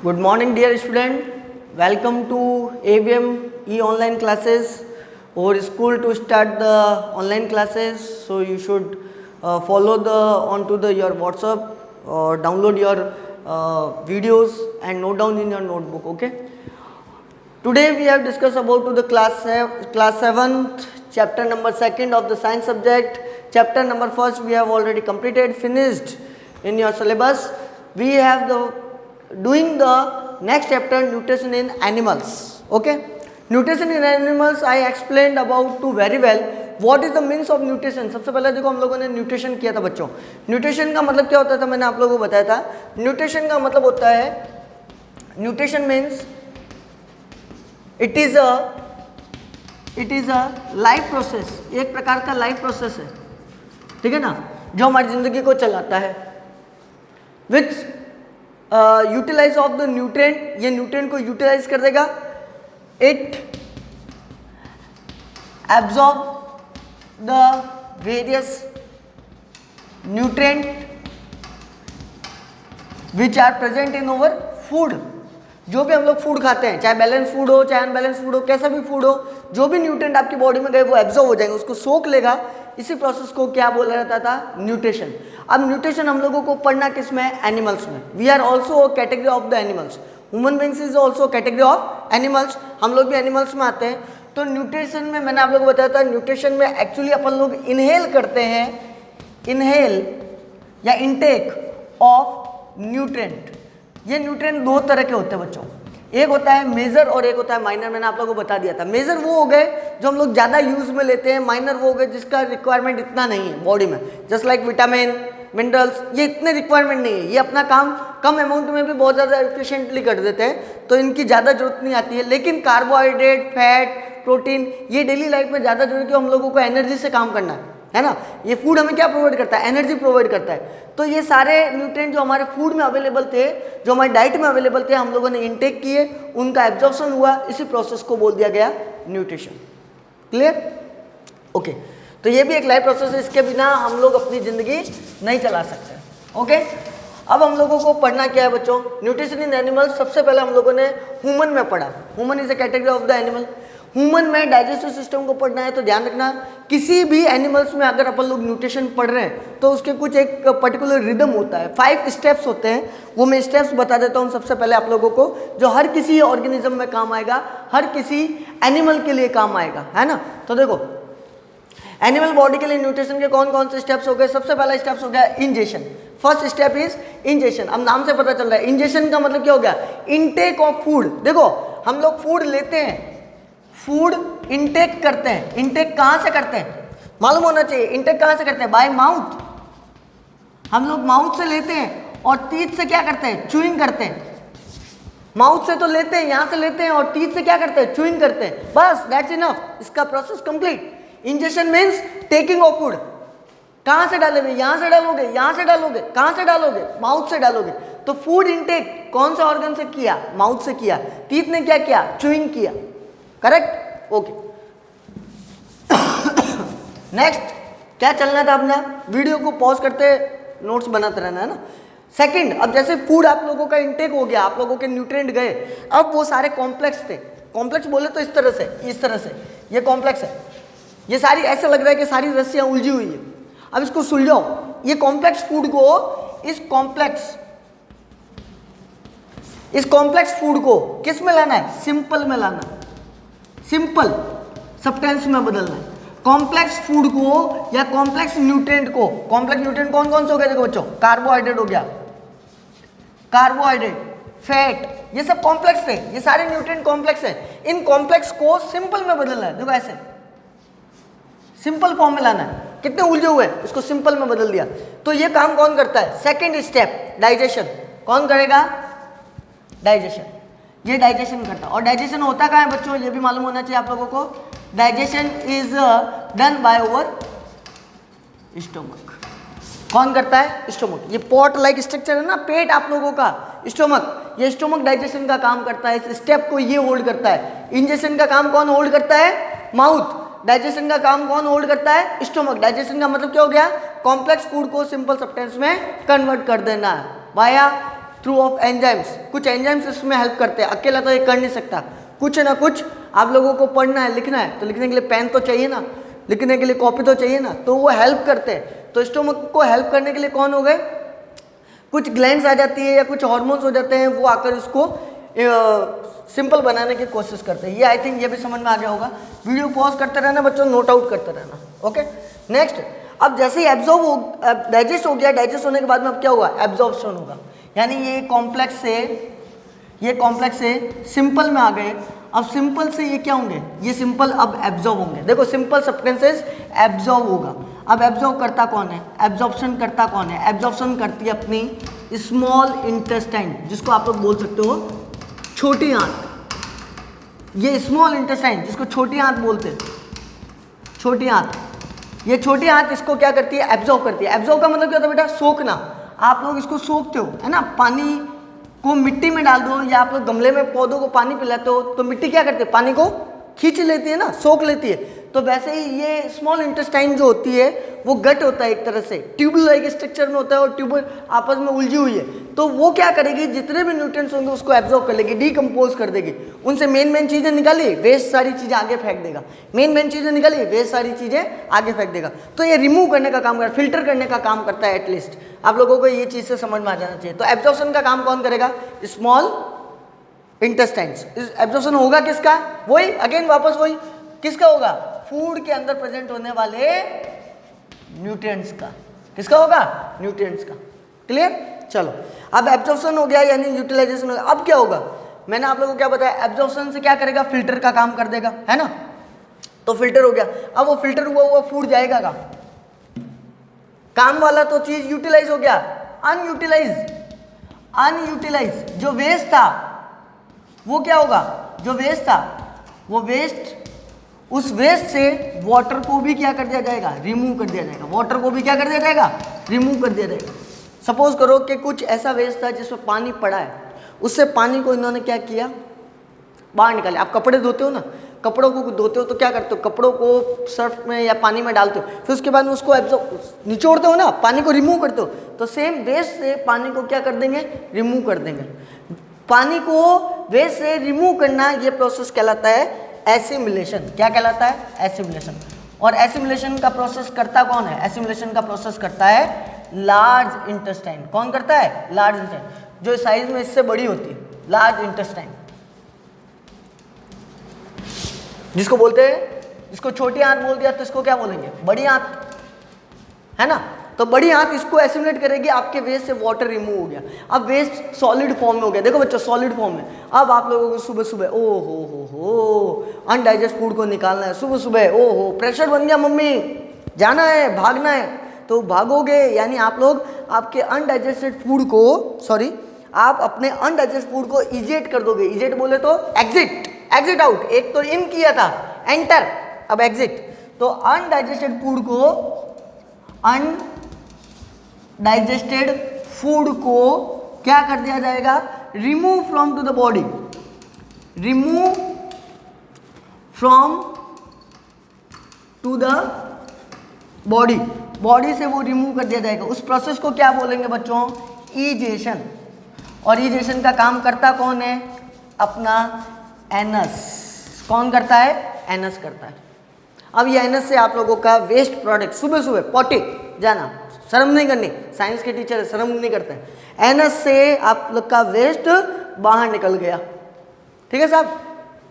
Good morning dear student, welcome to ABM e-online classes. Our school to start the online classes, so you should follow the onto the your WhatsApp or download your videos and note down in your notebook. Okay. Today we have discussed about to the class 7th chapter number 2nd of the science subject. Chapter number 1st we have already completed, finished in your syllabus. We have the doing the next chapter, nutrition in animals. Okay, nutrition in animals I explained about to very well. What is the means of nutrition? सबसे पहले देखो हम लोगों ने nutrition किया था बच्चों. Nutrition का मतलब क्या होता था, मैंने आप लोगों को बताया था. न्यूट्रिशन का मतलब होता है, nutrition means it is a life process. एक प्रकार का लाइफ प्रोसेस है, ठीक है ना, जो हमारी जिंदगी को चलाता है. Which utilize of the nutrient, ये न्यूट्रिएंट को यूटिलाइज कर देगा. It absorb the various nutrient which are present in our food. जो भी हम लोग फूड खाते हैं, चाहे बैलेंस फूड हो चाहे अनबैलेंस फूड हो, कैसा भी फूड हो, जो भी न्यूट्रिएंट आपकी बॉडी में गए वो एब्जॉर्ब हो जाएंगे, उसको सोख लेगा. इसी प्रोसेस को क्या बोला जाता था, न्यूट्रिशन. अब न्यूट्रिशन हम लोगों को पढ़ना किस में, एनिमल्स में. We are also category of the animals. Human beings is also category of animals. हम लोग भी एनिमल्स में आते हैं. तो न्यूट्रिशन में मैंने आप लोगों को बताया था, न्यूट्रिशन में एक्चुअली अपन लोग इनहेल करते हैं, इनहेल या इनटेक ऑफ न्यूट्रिएंट. ये न्यूट्रिएंट दो तरह के होते हैं बच्चों. एक होता है मेजर और एक होता है माइनर. मैंने आप लोगों को बता दिया था. मेजर वो हो गए जो हम लोग ज़्यादा यूज में लेते हैं. माइनर वो हो गए जिसका रिक्वायरमेंट इतना नहीं है बॉडी में. जस्ट लाइक विटामिन, मिनरल्स, ये इतने रिक्वायरमेंट नहीं है. ये अपना काम कम अमाउंट में भी बहुत ज़्यादा एफिशिएंटली कर देते हैं, तो इनकी ज़्यादा जरूरत नहीं आती है. लेकिन कार्बोहाइड्रेट, फैट, प्रोटीन, ये डेली लाइफ में ज़्यादा जरूरी, क्यों, हम लोगों को एनर्जी से काम करना है ना. ये फूड हमें क्या प्रोवाइड करता है, एनर्जी प्रोवाइड करता है. तो ये सारे न्यूट्रिएंट जो हमारे फूड में अवेलेबल थे, जो हमारी डाइट में अवेलेबल थे, हम लोगों ने इनटेक किए, उनका एब्जॉर्प्शन हुआ. इसी प्रोसेस को बोल दिया गया न्यूट्रिशन. क्लियर? ओके. तो ये भी एक लाइफ प्रोसेस है, इसके बिना हम लोग अपनी ज़िंदगी नहीं चला सकते. ओके. अब हम लोगों को पढ़ना क्या है बच्चों, न्यूट्रिशन इन एनिमल. सबसे पहले हम लोगों ने ह्यूमन में पढ़ा. Human is a category of the animal. Human में डाइजेस्टिव सिस्टम को पढ़ना है, तो ध्यान रखना, किसी भी एनिमल्स में अगर अपन लोग न्यूट्रिशन पढ़ रहे हैं तो उसके कुछ एक पर्टिकुलर रिदम होता है. 5 स्टेप्स होते हैं. वो मैं स्टेप्स बता देता हूँ सबसे पहले आप लोगों को, जो हर किसी ऑर्गेनिज्म में काम आएगा, हर किसी एनिमल के लिए काम आएगा, है ना. तो देखो, एनिमल बॉडी के लिए न्यूट्रिशन के कौन कौन से स्टेप्स हो गए. सबसे पहला स्टेप्स हो गया ingestion. First step is ingestion. अब नाम से पता चल रहा है, इंजेशन का मतलब क्या हो गया, इनटेक ऑफ फूड. देखो, हम लोग फूड लेते हैं, फूड इनटेक करते हैं. इनटेक कहाँ से करते हैं, मालूम होना चाहिए. इनटेक कहाँ से करते हैं, बाय माउथ. हम लोग माउथ से लेते हैं और टीथ से क्या करते हैं, च्यूइंग करते हैं. माउथ से तो लेते हैं, यहाँ से लेते हैं, और टीथ से क्या करते हैं, च्यूइंग करते हैं. बस, दैट्स इनफ. इसका process complete. Ingestion means taking of food. कहाँ से डालोगे, यहाँ से डालोगे, यहाँ से डालोगे, कहाँ से डालोगे, माउथ से डालोगे. तो फूड इनटेक कौन सा ऑर्गन से किया, माउथ से किया. टीथ ने क्या किया, च्यूइंग किया. करेक्ट? ओके. नेक्स्ट क्या चलना था अपना, वीडियो को पॉज करते नोट्स बनाते रहना, है ना. सेकंड, अब जैसे फूड आप लोगों का इनटेक हो गया, आप लोगों के न्यूट्रिएंट गए, अब वो सारे कॉम्प्लेक्स थे. कॉम्प्लेक्स बोले तो इस तरह से, इस तरह से ये कॉम्प्लेक्स है. ये सारी ऐसा लग रहा है कि सारी रस्सियाँ उलझी हुई है. अब इसको सुलझाओ. ये कॉम्प्लेक्स फूड को, इस कॉम्प्लेक्स फूड को किस में लाना है, सिंपल में लाना है. सिंपल सब्सटेंस में बदलना है. कॉम्प्लेक्स फूड को या कॉम्प्लेक्स न्यूट्रिएंट को, कॉम्प्लेक्स न्यूट्रिएंट कौन कौन से हो गए देखो बच्चों, कार्बोहाइड्रेट हो गया, कार्बोहाइड्रेट, फैट, ये सब कॉम्प्लेक्स थे. ये सारे न्यूट्रिएंट कॉम्प्लेक्स है. इन कॉम्प्लेक्स को सिंपल में बदलना है. देखो ऐसे सिंपल फॉर्म में लाना है. कितने उलझे हुए हैं, इसको सिंपल में बदल दिया. तो ये काम कौन करता है, सेकेंड स्टेप, डाइजेशन. कौन करेगा, डाइजेशन. ये डाइजेशन करता है. और डाइजेशन होता कहाँ है बच्चों, ये भी मालूम होना चाहिए आप लोगों को. Digestion is done by over stomach. कौन करता है, स्टोमक. ये पॉट लाइक स्ट्रक्चर है ना, पेट आप लोगों का, स्टोमक. ये स्टोमक डाइजेशन का काम करता है. इस स्टेप को ये होल्ड करता है. इंजेशन का काम कौन होल्ड करता है, माउथ. डाइजेशन का काम कौन होल्ड करता है, स्टोमक. डाइजेशन का मतलब क्या हो गया, कॉम्प्लेक्स फूड को सिंपल सब्सटेंस में कन्वर्ट कर देना है वाया थ्रू ऑफ एंजाइम्स। कुछ एंजाइम्स इसमें हेल्प करते हैं, अकेला तो ये कर नहीं सकता, कुछ ना कुछ आप लोगों को पढ़ना है, लिखना है, तो लिखने के लिए पेन तो चाहिए ना, लिखने के लिए कॉपी तो चाहिए ना, तो वो हेल्प करते हैं। तो स्टोमक को हेल्प करने के लिए कौन हो गए, कुछ ग्लैंड्स आ जाती है या कुछ हार्मोन्स हो जाते हैं, वो आकर इसको सिंपल बनाने की कोशिश करते हैं। ये आई थिंक ये भी समझ में आ गया होगा। वीडियो पॉज करते रहना बच्चों, नोट आउट करते रहना। ओके, नेक्स्ट, अब जैसे ही एब्जॉर्ब हो, डाइजेस्ट हो गया, डाइजेस्ट होने के बाद में अब क्या हुआ, एब्जॉर्प्शन होगा, यानी ये कॉम्प्लेक्स से सिंपल में आ गए। अब सिंपल से ये क्या होंगे, ये सिंपल अब एब्जॉर्ब होंगे। देखो सिंपल सब्सटेंसेस एब्जॉर्ब होगा। अब एब्जॉर्ब करता कौन है, एब्जॉर्प्शन करता कौन है, एब्जॉर्प्शन करती है अपनी स्मॉल इंटेस्टाइन, जिसको आप लोग बोल सकते हो छोटी आंत। ये स्मॉल इंटेस्टाइन जिसको छोटी आंत बोलते हैं, छोटी आंत, ये छोटी आंत इसको क्या करती है, एब्जॉर्ब करती है। एब्जॉर्ब का मतलब क्या होता है बेटा, सोखना। आप लोग इसको सोखते हो, है ना, पानी को मिट्टी में डाल दो या आप लोग गमले में पौधों को पानी पिलाते हो, तो मिट्टी क्या करती है, पानी को खींच लेती है ना, सोख लेती है। तो वैसे ही ये स्मॉल इंटेस्टाइन जो होती है वो गट होता है, एक तरह से ट्यूब लाइक स्ट्रक्चर में होता है और ट्यूब आपस में उलझी हुई है। तो वो क्या करेगी, जितने भी न्यूट्रिएंट्स होंगे उसको एब्जॉर्ब कर लेगी, डीकम्पोज कर देगी। उनसे मेन चीज़ें निकाली, वेस्ट सारी चीज़ें आगे फेंक देगा। मेन चीज़ें निकाली, वेस्ट सारी चीज़ें आगे फेंक देगा। तो ये रिमूव करने का काम करता है, फिल्टर करने का काम करता है। एटलीस्ट आप लोगों को ये चीज़ से समझ में आ जाना चाहिए। तो एब्जॉर्प्शन का काम कौन करेगा, स्मॉल इंटेस्टाइन्स। एब्जॉर्प्शन होगा किसका, वही अगेन वापस वही किसका होगा, फूड के अंदर प्रेजेंट होने वाले न्यूट्रिएंट्स का। किसका होगा, न्यूट्रिएंट्स का। क्लियर, चलो अब एब्जॉर्प्शन हो गया यानी यूटिलाइजेशन हो गया। अब क्या होगा, मैंने आप लोगों को क्या बताया, एब्जॉर्प्शन से क्या करेगा, फिल्टर का काम कर देगा, है ना। तो फिल्टर हो गया। अब वो फिल्टर हुआ फूड जाएगा कहाँ, काम वाला तो चीज यूटिलाइज हो गया, अनयूटिलाइज जो वेस्ट था वो क्या होगा, जो वेस्ट था वो वेस्ट, उस वेस्ट से वाटर को भी क्या कर दिया जाएगा, रिमूव कर दिया जाएगा। वाटर को भी क्या कर दिया जाएगा, रिमूव कर दिया जाएगा। सपोज करो कि कुछ ऐसा वेस्ट था जिसमें पानी पड़ा है, उससे पानी को इन्होंने क्या किया, बाहर निकाले। आप कपड़े धोते हो ना, कपड़ों को धोते हो तो क्या करते हो, कपड़ों को सर्फ में या पानी में डालते हो, फिर उसके बाद में उसको एब्जॉर्ब निचोड़ते हो ना, पानी को रिमूव करते हो। तो सेम वेस्ट से पानी को क्या कर देंगे, रिमूव कर देंगे। पानी को वेस्ट से रिमूव करना, ये प्रोसेस कहलाता है एसिमिलेशन। क्या कहलाता है, एसिमिलेशन। और एसिमिलेशन का प्रोसेस करता कौन है, एसिमिलेशन का प्रोसेस करता है लार्ज इंटेस्टाइन। कौन करता है, लार्ज इंटेस्टाइन, जो साइज में इससे बड़ी होती है, लार्ज इंटेस्टाइन, जिसको बोलते हैं, जिसको छोटी आंत बोल दिया तो इसको क्या बोलेंगे, बड़ी आंत, है ना। तो बड़ी आंत इसको एसिमिलेट करेगी, आपके वेस्ट से वाटर रिमूव हो गया। अब वेस्ट सॉलिड फॉर्म में हो गया। देखो बच्चों, सॉलिड फॉर्म में। अब आप लोगों को सुबह सुबह ओ हो अनडाइजेस्ट फूड को निकालना है, सुबह सुबह ओ हो प्रेशर बन गया, मम्मी जाना है, भागना है, तो भागोगे, यानी आप लोग आपके अनडाइजेस्टेड फूड को, सॉरी, आप अपने अनडाइजेस्टेड फूड को इजेट कर दोगे। इजेट बोले तो एग्जिट आउट। एक तो इन किया था, एंटर, अब एग्जिट। तो अनडाइजेस्टेड फूड को, अनडाइजेस्टेड फूड को क्या कर दिया जाएगा, remove from to the body, remove from to the body, body से वो रिमूव कर दिया जाएगा। उस प्रोसेस को क्या बोलेंगे बच्चों, ईजेशन। और ईजेशन का काम करता कौन है, अपना एनस। कौन करता है, एनस करता है। अब ये एनस से आप लोगों का वेस्ट प्रोडक्ट, सुबह सुबह पॉटी जाना, शर्म नहीं करनी, साइंस के टीचर शर्म नहीं करते हैं। एनस से आप लोग का वेस्ट बाहर निकल गया, ठीक है साहब।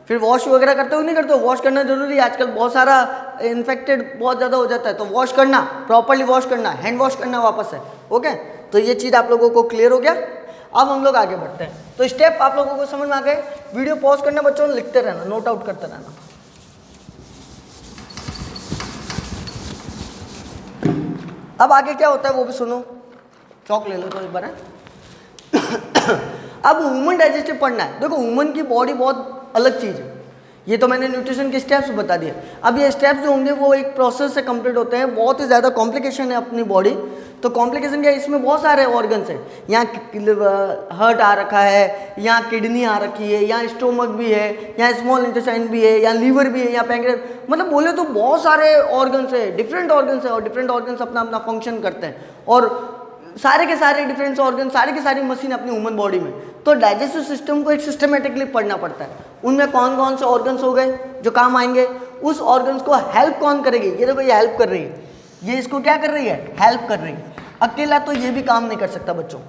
फिर वॉश वगैरह करते हो नहीं करते हो, वॉश करना जरूरी है। आजकल बहुत सारा इन्फेक्टेड बहुत ज़्यादा हो जाता है, तो वॉश करना, प्रॉपरली वॉश करना, हैंड वॉश करना वापस है। ओके, तो ये चीज़ आप लोगों को क्लियर हो गया। अब हम लोग आगे बढ़ते हैं। तो स्टेप आप लोगों को समझ में आ गए। वीडियो पॉज करना बच्चों, लिखते रहना, नोट आउट करते रहना। अब आगे क्या होता है वो भी सुनो, चौक ले लो तो एक बार। अब ह्यूमन डाइजेस्टिव पढ़ना है। देखो ह्यूमन की बॉडी बहुत अलग चीज़ है। ये तो मैंने न्यूट्रिशन के स्टेप्स बता दिए। अब ये स्टेप्स जो होंगे वो एक प्रोसेस से कंप्लीट होते हैं। बहुत ही ज़्यादा कॉम्प्लिकेशन है अपनी बॉडी। तो कॉम्प्लिकेशन क्या है, इसमें बहुत सारे ऑर्गन्स हैं। यहाँ हार्ट आ रखा है, यहाँ किडनी आ रखी है, यहाँ स्टोमक भी है, यहाँ स्मॉल इंटेस्टाइन भी है, यहाँ लीवर भी है, यहाँ पैंक्रियास, मतलब बोले तो बहुत सारे ऑर्गन्स है, डिफरेंट ऑर्गन्स है, और डिफरेंट ऑर्गन्स अपना अपना फंक्शन करते हैं। और सारे के सारे डिफरेंस ऑर्गन, सारी की सारी मशीन अपनी ह्यूमन बॉडी में। तो डाइजेस्टिव सिस्टम को एक सिस्टमेटिकली पढ़ना पड़ता है। उनमें कौन कौन से ऑर्गन्स हो गए जो काम आएंगे, उस ऑर्गन्स को हेल्प कौन करेगी, ये देखो ये हेल्प कर रही है, ये इसको क्या कर रही है, हेल्प कर रही है। अकेला तो ये भी काम नहीं कर सकता बच्चों,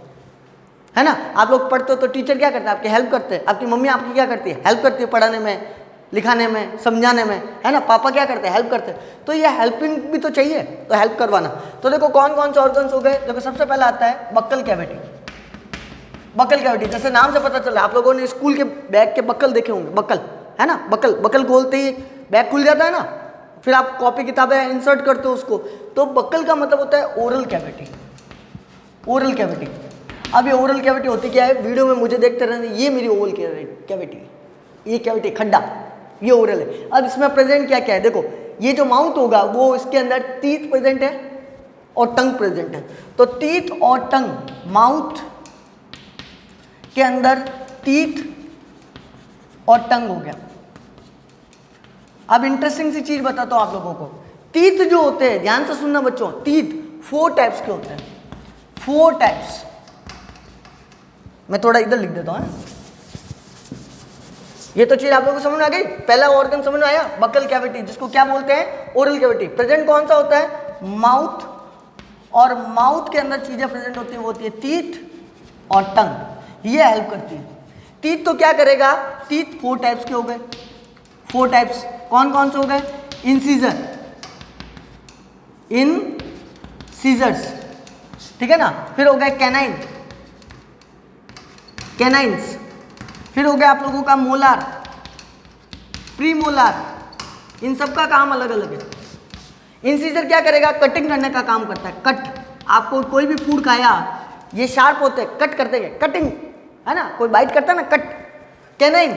है ना। आप लोग पढ़ते हो तो टीचर क्या करते हैं, आपकी हेल्प करते हैं। आपकी मम्मी आपकी क्या करती है, हेल्प करती है पढ़ाने में, लिखाने में, समझाने में, है ना। पापा क्या करते हैं, हेल्प करते हैं। तो ये हेल्पिंग भी तो चाहिए, तो हेल्प करवाना। तो देखो कौन कौन से ऑर्गन्स हो गए। देखो सबसे पहला आता है बक्कल कैविटी। बक्कल कैविटी जैसे नाम से पता चला, आप लोगों ने स्कूल के बैग के बक्कल देखे होंगे, बक्कल, है ना। बक्कल, बक्कल खोलते ही बैग खुल जाता है ना, फिर आप कॉपी किताबें इंसर्ट करते हो उसको। तो बक्कल का मतलब होता है ओरल कैविटी, ओरल कैविटी। अब ये ओरल कैविटी होती क्या है, वीडियो में मुझे देखते रहना, ये मेरी ओरल कैविटी, ये कैविटी खड्डा, ये ओरल है। अब इसमें प्रेजेंट क्या क्या है, देखो ये जो माउथ होगा वो इसके अंदर टीथ प्रेजेंट है और टंग प्रेजेंट है। तो टीथ और टंग, माउथ के अंदर टीथ और टंग हो गया। अब इंटरेस्टिंग सी चीज बताता हूं आप लोगों को। टीथ जो होते हैं, ध्यान से सुनना बच्चों, टीथ 4 टाइप्स के होते हैं, 4 टाइप्स। मैं थोड़ा इधर लिख देता हूं। ये तो चीज आप लोगों को समझ में आ गई। पहला ऑर्गन समझ में आया, बक्कल कैविटी, जिसको क्या बोलते हैं, ओरल कैविटी। प्रेजेंट कौन सा होता है, माउथ, और माउथ के अंदर चीजें प्रेजेंट होती है, वो होती है टीथ और टंग, ये हेल्प करती है। टीथ तो क्या करेगा, टीथ 4 टाइप्स के हो गए, 4 टाइप्स। कौन कौन से हो गए, इंसीजर, इन सीजर्स, ठीक है ना। फिर हो गए कैनाइन, कैनाइंस। फिर हो गया आप लोगों का मोलार, प्रीमोलार, इन सब का काम अलग अलग है। इंसीजर क्या करेगा, कटिंग करने का काम करता है, कट। आपको कोई भी फूड खाया, ये शार्प होते हैं, कट करते हैं, कटिंग, है ना, कोई बाइट करता है ना, कट। कैनाइन,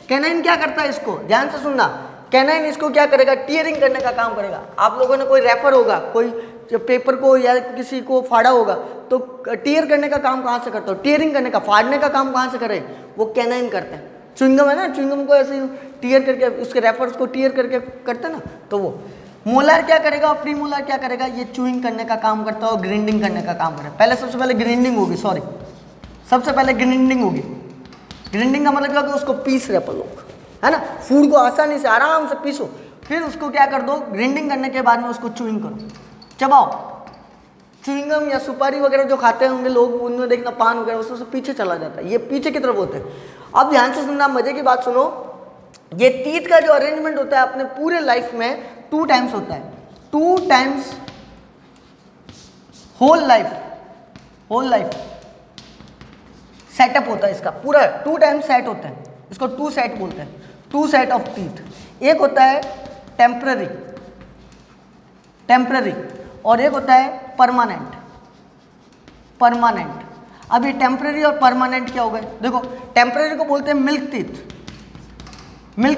कैनाइन क्या करता है, इसको ध्यान से सुनना, कैनाइन इसको क्या करेगा, टीयरिंग करने का काम करेगा। आप लोगों ने कोई रेफर होगा, कोई जो पेपर को या किसी को फाड़ा होगा, तो टीयर करने का काम कहाँ से करता हो, टीयरिंग करने का, फाड़ने का काम कहाँ से करे, वो कैनाइन करते हैं। च्युइंगम है ना, च्युइंगम को ऐसे ही टीयर करके, उसके रेफर्स को टीयर करके करते हैं ना, तो वो। मोलार क्या करेगा और प्रीमोलार क्या करेगा, ये च्युइंग करने का काम करता है और ग्राइंडिंग करने का काम करेगा। पहले सबसे पहले ग्राइंडिंग होगी, सॉरी, सबसे पहले ग्राइंडिंग होगी। ग्राइंडिंग का मतलब क्या, कि उसको पीस रहे अपन लोग, है ना, फूड को आसानी से आराम से पीसो, फिर उसको क्या कर दो, ग्राइंडिंग करने के बाद में उसको च्युइंग करो, चबाओ। च्युइंगम या सुपारी वगैरह जो खाते होंगे लोग, उनमें देखना पान वगैरह उससे पीछे चला जाता है, ये पीछे की तरफ होते हैं। अब ध्यान से सुनना, मजे की बात सुनो, ये टीथ का जो अरेंजमेंट होता है अपने पूरे लाइफ में 2 टाइम्स होता है, 2 टाइम्स, होल लाइफ सेटअप होता है इसका पूरा, 2 टाइम्स सेट होता है, इसको 2 सेट बोलते हैं, 2 सेट ऑफ टीथ। एक होता है टेम्पररी, और एक होता है परमानेंट। अब ये टेम्पररी और परमानेंट क्या हो गए, देखो टेम्पररी को बोलते हैं मिल्क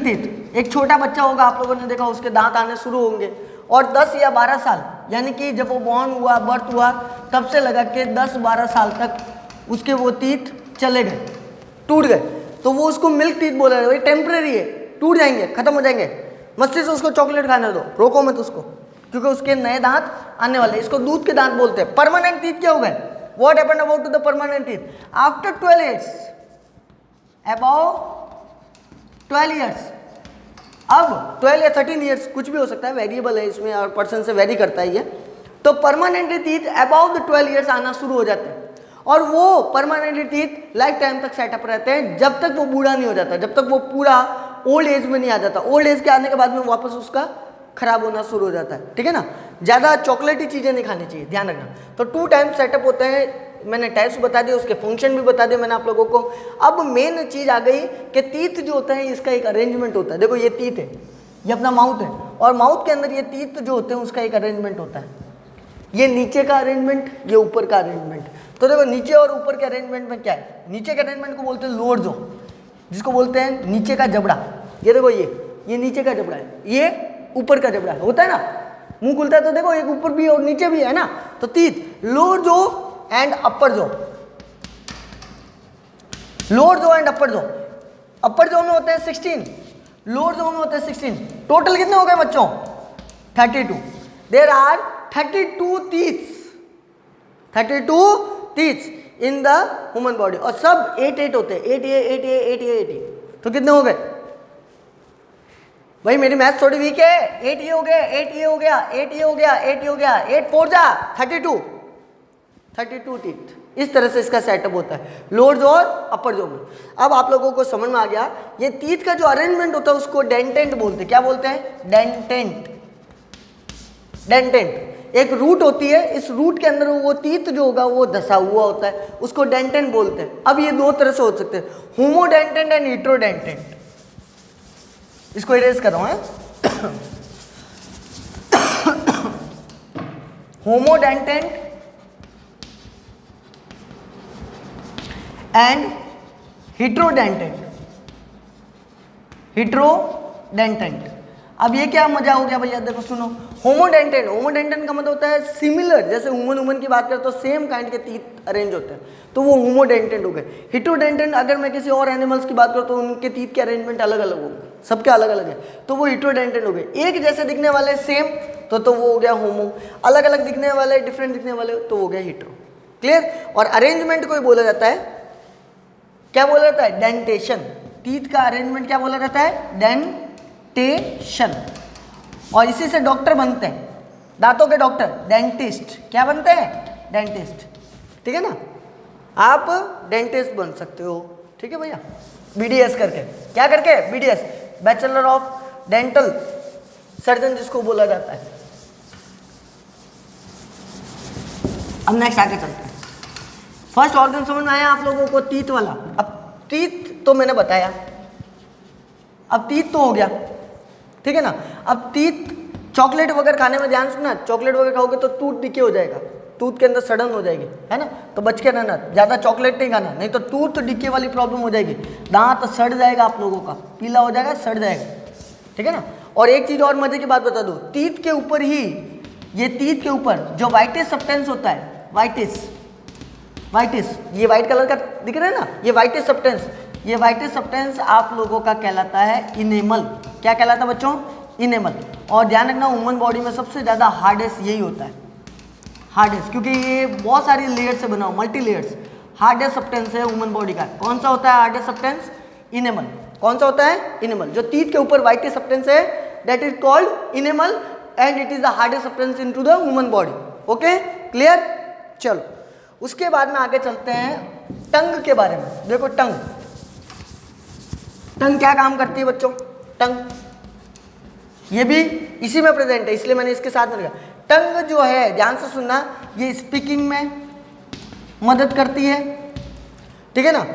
टीथ। एक छोटा बच्चा होगा, आप लोगों ने देखा, उसके दांत आने शुरू होंगे, और 10 या 12 साल, यानी कि जब वो बॉर्न हुआ, बर्थ हुआ, तब से लगा के 10-12 साल तक उसके वो टीथ चले गए, टूट गए, तो वो उसको मिल्क टीथ बोला है। ये टेम्पररी है, टूट जाएंगे, खत्म हो जाएंगे, मस्ती से उसको चॉकलेट खाने दो, रोको मत उसको, क्योंकि उसके नए दांत आने वाले, इसको दूध के दांत बोलते हैं। परमानेंट टीथ क्या हो गए, what happened about to the permanent teeth, after 12 years, about 12 years, अब 12 या 13 years कुछ भी हो सकता है, वेरिएबल है इसमें और पर्सन से वेरी करता है ये। तो permanently teeth about the 12 years आना शुरू हो जाते हैं, और वो परमानेंटली टीथ लाइफ टाइम तक सेटअप रहते हैं, जब तक वो बूढ़ा नहीं हो जाता, जब तक वो पूरा ओल्ड एज में नहीं आ जाता। ओल्ड एज के आने के बाद में वापस उसका खराब होना शुरू हो जाता है, ठीक है ना। ज़्यादा चॉकलेटी चीज़ें नहीं खानी चाहिए, ध्यान रखना। तो 2 टाइम सेटअप होते हैं, मैंने टाइप्स बता दिए, उसके फंक्शन भी बता दिए मैंने आप लोगों को। अब मेन चीज़ आ गई कि टीथ जो होता है इसका एक अरेंजमेंट होता है। देखो ये टीथ है, ये अपना माउथ है, और माउथ के अंदर ये टीथ जो होते हैं उसका एक अरेंजमेंट होता है, ये नीचे का अरेंजमेंट, ये ऊपर का अरेंजमेंट। तो देखो नीचे और ऊपर के अरेंजमेंट में क्या है, नीचे के अरेंजमेंट को बोलते हैं लोअर जो, जिसको बोलते हैं नीचे का जबड़ा। ये देखो ये नीचे का जबड़ा है, ये ऊपर का जबड़ा है, होता है ना, मुंह खुलता है तो देखो एक ऊपर भी और नीचे भी है ना। तो टीथ, लोअर जो एंड अपर जो, लोअर जो एंड अपर जो। अपर जो में होते हैं 16, लोअर जो में होते हैं 16। टोटल कितने हो गए बच्चों, 32। There are 32 teeths, 32 teeth in the human body, और सब 8 होते हैं, 8 ये 8 ये 8 ये 8 ये, तो कितने हो गए भाई? मेरी मैथ थोड़ी वीक है। 8 ये हो गया, 8 ये हो गया, 8 ये हो गया, 8 ये हो गया, 8 4 जा 32 टीथ। इस तरह से इसका सेटअप होता है लोअर और अपर जो में। अब आप लोगों को समझ में आ गया, ये टीथ का जो अरेंजमेंट होता है उसको डेंटेंट बोलते हैं। क्या बोलते हैं? डेंटेंट। डेंटेंट एक रूट होती है, इस रूट के अंदर वो टीथ जो होगा वो धसा हुआ होता है, उसको डेंटेंट बोलते हैं। अब ये दो तरह से हो सकते हैं, होमोडेंटेंट एंड हेटेरोडेंटेंट। इसको इरेज कर रहा हूं, होमोडेंटेंट एंड हेटेरोडेंटेंट। हेटेरोडेंटेंट, अब ये क्या मजा हो गया भैया? देखो सुनो, होमोडेंटेंट, होमोडेंटेंट का मतलब होता है सिमिलर, जैसे ह्यूमन की बात करें तो सेम काइंड के टीथ अरेंज होते हैं, तो वो होमोडेंटेंट हो गए। हेटेरोडेंटेंट, अगर मैं किसी और एनिमल्स की बात करूँ तो उनके टीथ के अरेंजमेंट अलग अलग होंगे, सबके अलग अलग है, तो वो हेटेरोडेंटेंट हो गए। एक जैसे दिखने वाले सेम, तो वो हो गया होमो। अलग अलग दिखने वाले, डिफरेंट दिखने वाले, तो हो गया हेटेरो। क्लियर? और अरेंजमेंट को ही बोला जाता है, क्या बोला जाता है? डेंटेशन। टीथ का अरेंजमेंट क्या बोला जाता है? डेंटेशन। और इसी से डॉक्टर बनते हैं, दांतों के डॉक्टर, डेंटिस्ट। क्या बनते हैं? डेंटिस्ट। ठीक है ना, आप डेंटिस्ट बन सकते हो। ठीक है भैया, बीडीएस करके। क्या करके? BDS, bachelor of dental surgeon जिसको बोला जाता है। अब नेक्स्ट आगे चलते हैं। फर्स्ट ऑर्गन समझ में आया आप लोगों को? टीथ वाला। अब टीथ तो मैंने बताया, अब टीथ तो हो गया, ठीक है ना। अब टीथ, चॉकलेट वगैरह खाने में ध्यान सुना, चॉकलेट वगैरह खाओगे तो टूथ डिके हो जाएगा, टूथ के अंदर सड़न हो जाएगी, है ना, तो बच के रहना, ज़्यादा चॉकलेट नहीं खाना, नहीं तो टूथ डिके वाली प्रॉब्लम हो जाएगी, दांत सड़ जाएगा आप लोगों का, पीला हो जाएगा, सड़ जाएगा, ठीक है ना। और एक चीज़ और मजे की बात बता दो, टीथ के ऊपर ही, ये टीथ के ऊपर जो वाइटिस सब्सटेंस होता है, वाइटिस, ये वाइट कलर का दिख रहा है ना, ये वाइटिस सब्सटेंस, ये वाइटिस सब्सटेंस आप लोगों का कहलाता है इनेमल। क्या कहलाता है बच्चों? इनेमल। और ध्यान रखना, ह्यूमन बॉडी में सबसे ज़्यादा हार्डेस्ट यही होता है, हार्डेस्ट, क्योंकि ये बहुत सारी लेयर से बना हो, मल्टी लेयर्स। हार्डेस्ट सब्सटेंस है ह्यूमन बॉडी का। कौन सा होता है हार्डेस्ट सब्सटेंस? इनेमल। कौन सा होता है? इनेमल। जो टीथ के ऊपर वाइटिस सब्सटेंस है, that is called enamel and it is the hardest substance into the human body. Okay, clear? चलो, उसके बाद में आगे चलते हैं टंग के बारे में। देखो टंग, टंग क्या काम करती है बच्चों? टंग ये भी इसी में प्रेजेंट है, इसलिए मैंने इसके साथ में रखा। टंग जो है, ध्यान से सुनना, ये स्पीकिंग में मदद करती है, ठीक है ना।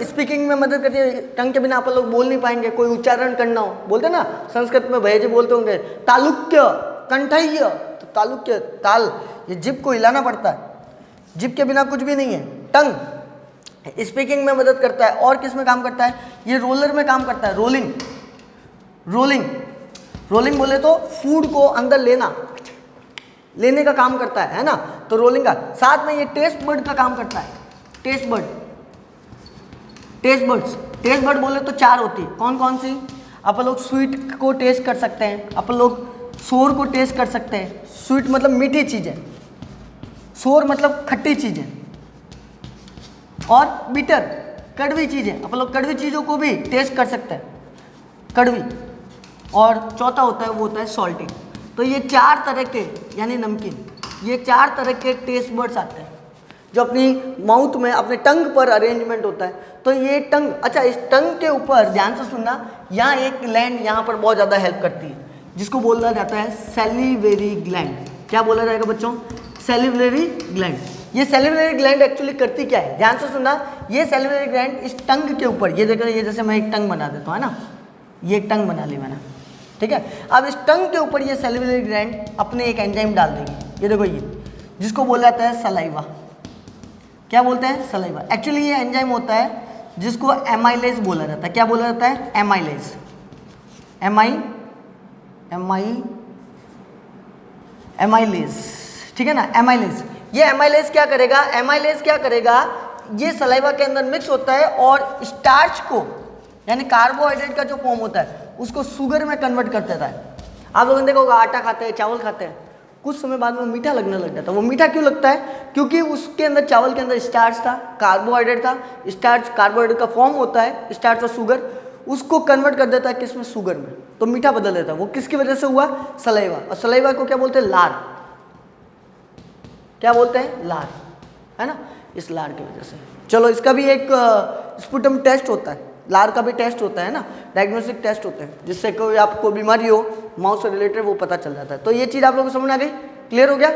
स्पीकिंग में मदद करती है। टंग के बिना आप लोग बोल नहीं पाएंगे, कोई उच्चारण करना हो, बोलते ना संस्कृत में भैया जी बोलते होंगे तालुक्य, कंठह्य, तो तालुक्य, ताल, ये जिभ को हिलाना पड़ता है, जिभ के बिना कुछ भी नहीं है। टंग स्पीकिंग में मदद करता है। और किस में काम करता है? ये रोलर में काम करता है, रोलिंग, रोलिंग, रोलिंग बोले तो फूड को अंदर लेने का काम करता है ना, तो रोलिंग का। साथ में ये टेस्ट बर्ड का काम करता है, taste bud, taste buds, taste bud बोले तो 4 होती है। कौन कौन सी? अपन लोग स्वीट को टेस्ट कर सकते हैं, अपन लोग सोर को टेस्ट कर सकते हैं। स्वीट मतलब मीठी चीज़ है, सोर मतलब खट्टी चीज़ है, और बिटर कड़वी चीज़ है, अपन लोग कड़वी चीज़ों को भी टेस्ट कर सकते हैं, कड़वी। और चौथा होता है वो होता है सॉल्टी। तो ये 4 तरह के, यानी नमकीन, ये 4 तरह के टेस्ट बर्ड्स आते हैं जो अपनी माउथ में, अपने टंग पर अरेंजमेंट होता है। तो ये टंग, अच्छा, इस टंग के ऊपर ध्यान से सुनना, यहाँ एक ग्लैंड यहाँ पर बहुत ज़्यादा हेल्प करती है, जिसको बोला जाता है सैलिवेरी ग्लैंड। क्या बोला जाएगा बच्चों? सैलिवेरी ग्लैंड। ये सैलिवेरी ग्लैंड एक्चुअली करती क्या है? ध्यान से सुनना, ये सैलिवेरी ग्लैंड इस टंग के ऊपर, ये देखो, ये जैसे मैं एक टंग बना देता हूँ, है ना, ये एक टंग बना ली मैंने, ठीक है। अब इस टंग के ऊपर ये सैलिवेरी ग्लैंड अपने एक एंजाइम डाल देगी, ये देखो, ये जिसको बोला जाता है सलाइवा। क्या बोलते हैं? सलाइवा। एक्चुअली ये एंजाइम होता है जिसको एमाइलेज बोला जाता है। क्या बोला जाता है? एमाइलेज, एमाइलेज, ठीक है ना, एमाइलेज। ये एमाइलेज क्या करेगा? एमाइलेज क्या करेगा? ये सलाइवा के अंदर मिक्स होता है और स्टार्च को, यानी कार्बोहाइड्रेट का जो फॉर्म होता है, उसको शुगर में कन्वर्ट कर देता है। आप लोगों ने देखा होगा, आटा खाते हैं, चावल खाते हैं, कुछ समय बाद में वो मीठा लगने लग जाता है। वो मीठा क्यों लगता है? क्योंकि उसके अंदर, चावल के अंदर स्टार्च था, कार्बोहाइड्रेट था। स्टार्च कार्बोहाइड्रेट का फॉर्म होता है, स्टार्च और शुगर, उसको कन्वर्ट कर देता है किसमें? शुगर में, तो मीठा बदल देता है। वो किसकी वजह से हुआ? सलाइवा। और सलाइवा को क्या बोलते हैं? लार। क्या बोलते हैं? लार, है ना, इस लार की वजह से। चलो इसका भी एक स्पुटम टेस्ट होता है, लार का भी टेस्ट होता है ना, डायग्नोस्टिक टेस्ट होते हैं, जिससे कोई आपको बीमारी हो माउथ से रिलेटेड वो पता चल जाता है। तो ये चीज़ आप लोगों को समझ आ गई? क्लियर हो गया?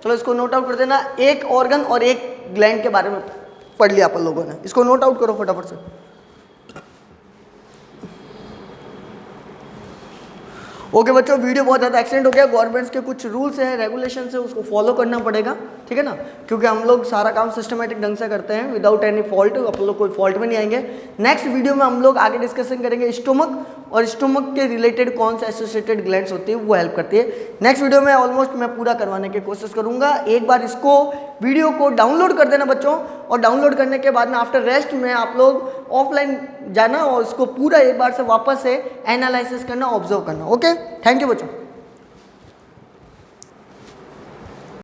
चलो इसको नोट आउट कर देना। एक ऑर्गन और एक ग्लैंड के बारे में पढ़ लिया अपन लोगों ने, इसको नोट आउट करो फटाफट से। ओके बच्चों, वीडियो बहुत ज़्यादा एक्सीडेंट हो गया। गवर्नमेंट्स के कुछ रूल्स हैं, रेगुलेशंस है, उसको फॉलो करना पड़ेगा, ठीक है ना, क्योंकि हम लोग सारा काम सिस्टमेटिक ढंग से करते हैं विदाउट एनी फॉल्ट। अपन लोग कोई फॉल्ट में नहीं आएंगे। नेक्स्ट वीडियो में हम लोग आगे डिस्कशन करेंगे स्टोमक, और स्टोमक के रिलेटेड कौन से एसोसिएटेड ग्लैंड्स होती है वो हेल्प करती है। नेक्स्ट वीडियो में ऑलमोस्ट मैं पूरा करवाने की कोशिश करूंगा। एक बार इसको वीडियो को डाउनलोड कर देना बच्चों, और डाउनलोड करने के बाद में आफ्टर रेस्ट में आप लोग ऑफलाइन जाना और इसको पूरा एक बार से वापस से एनालिसिस करना, ऑब्जर्व करना। ओके, थैंक यू बच्चों।